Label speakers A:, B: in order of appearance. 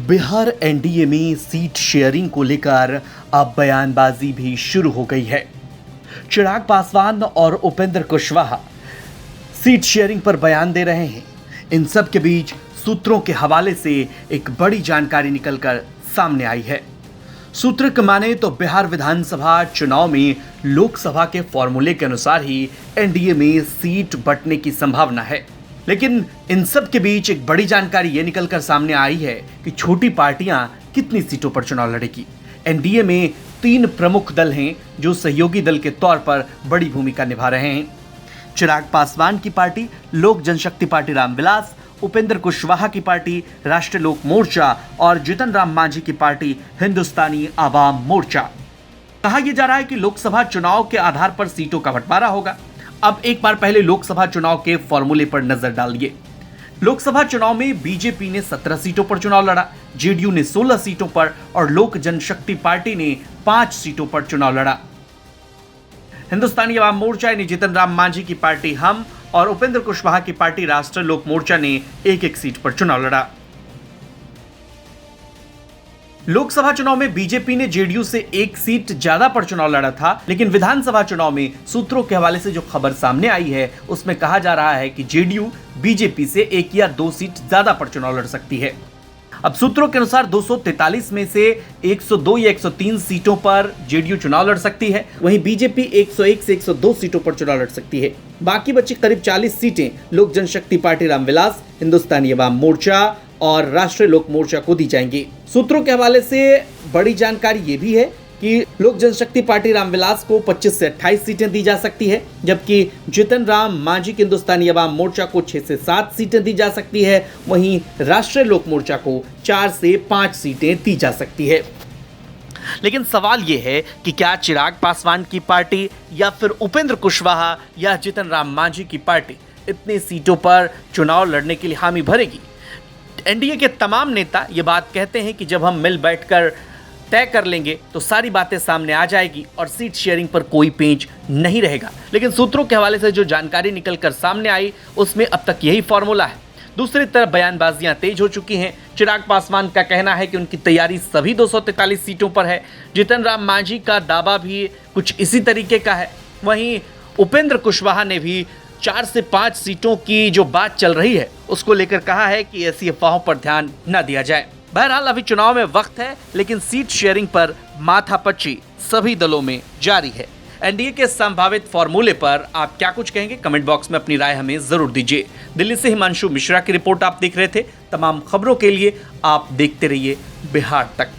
A: Bihar NDA में seat sharing को लेकर अब बयानबाजी भी शुरू हो गई है। चिराग पासवान और उपेंद्र कुशवाहा सीट शेयरिंग पर बयान दे रहे हैं। इन सब के बीच सूत्रों के हवाले से एक बड़ी जानकारी निकलकर सामने आई है। सूत्र के माने तो बिहार विधानसभा चुनाव में लोकसभा के फॉर्मूले के अनुसार ही एनडीए में सीट बंटने की संभावना है। लेकिन इन सब के बीच एक बड़ी जानकारी ये निकलकर सामने आई है कि छोटी पार्टियां कितनी सीटों पर चुनाव लड़ेगी। एनडीए में 3 प्रमुख दल हैं जो सहयोगी दल के तौर पर बड़ी भूमिका निभा रहे हैं। चिराग पासवान की पार्टी लोक जनशक्ति पार्टी रामविलास, उपेंद्र कुशवाहा की पार्टी राष्ट्रीय लोक मोर्चा और जीतन राम मांझी की पार्टी हिंदुस्तानी आवाम मोर्चा। कहा यह जा रहा है कि लोकसभा चुनाव के आधार पर सीटों का बंटवारा होगा। अब एक बार पहले लोकसभा चुनाव के फॉर्मूले पर नजर डालिए। लोकसभा चुनाव में बीजेपी ने 17 सीटों पर चुनाव लड़ा, जेडीयू ने 16 सीटों पर और लोक जनशक्ति पार्टी ने 5 सीटों पर चुनाव लड़ा। हिंदुस्तानी आवाम मोर्चा ने जीतन राम मांझी की पार्टी हम और उपेंद्र कुशवाहा की पार्टी राष्ट्रीय लोक मोर्चा ने एक सीट पर चुनाव लड़ा। लोकसभा चुनाव में बीजेपी ने जेडीयू से 1 सीट ज्यादा पर चुनाव लड़ा था, लेकिन विधानसभा चुनाव में सूत्रों के हवाले से जो खबर सामने आई है उसमें कहा जा रहा है कि जेडीयू बीजेपी से 1 या 2 सीट ज्यादा पर चुनाव लड़ सकती है। अब सूत्रों के अनुसार 243 में से 102 या 103 सीटों पर जेडीयू चुनाव लड़ सकती है, वहीं बीजेपी 101 से 102 सीटों पर चुनाव लड़ सकती है। बाकी बची करीब 40 सीटें लोक जनशक्ति पार्टी रामविलास, हिंदुस्तानी अवाम मोर्चा और राष्ट्रीय लोक मोर्चा को दी जाएंगी। सूत्रों के हवाले से बड़ी जानकारी ये भी है कि लोक जनशक्ति पार्टी रामविलास को 25 से 28 सीटें दी जा सकती है, जबकि जीतन राम मांझी के हिंदुस्तानी अवाम मोर्चा को 6 से 7 सीटें दी जा सकती है। वहीं राष्ट्रीय लोक मोर्चा को 4 से 5 सीटें दी जा सकती है। लेकिन सवाल यह है कि क्या चिराग पासवान की पार्टी या फिर उपेंद्र कुशवाहा या जीतन राम मांझी की पार्टी इतनी सीटों पर चुनाव लड़ने के लिए हामी भरेगी? एनडीए के तमाम नेता ये बात कहते हैं कि जब हम मिल बैठकर तय कर लेंगे तो सारी बातें सामने आ जाएगी और सीट शेयरिंग पर कोई पेंच नहीं रहेगा। लेकिन सूत्रों के हवाले से जो जानकारी निकलकर सामने आई उसमें अब तक यही फॉर्मूला है। दूसरी तरफ बयानबाजियां तेज हो चुकी हैं। चिराग पासवान का कहना है कि उनकी तैयारी सभी 243 सीटों पर है। जीतन राम मांझी का दावा भी कुछ इसी तरीके का है। वहीं उपेंद्र कुशवाहा ने भी 4 से 5 सीटों की जो बात चल रही है उसको लेकर कहा है कि ऐसी अफवाहों पर ध्यान न दिया जाए। बहरहाल अभी चुनाव में वक्त है, लेकिन सीट शेयरिंग पर माथापच्ची सभी दलों में जारी है। एनडीए के संभावित फॉर्मूले पर आप क्या कुछ कहेंगे? कमेंट बॉक्स में अपनी राय हमें जरूर दीजिए। दिल्ली से हिमांशु मिश्रा की रिपोर्ट आप देख रहे थे। तमाम खबरों के लिए आप देखते रहिए बिहार तक।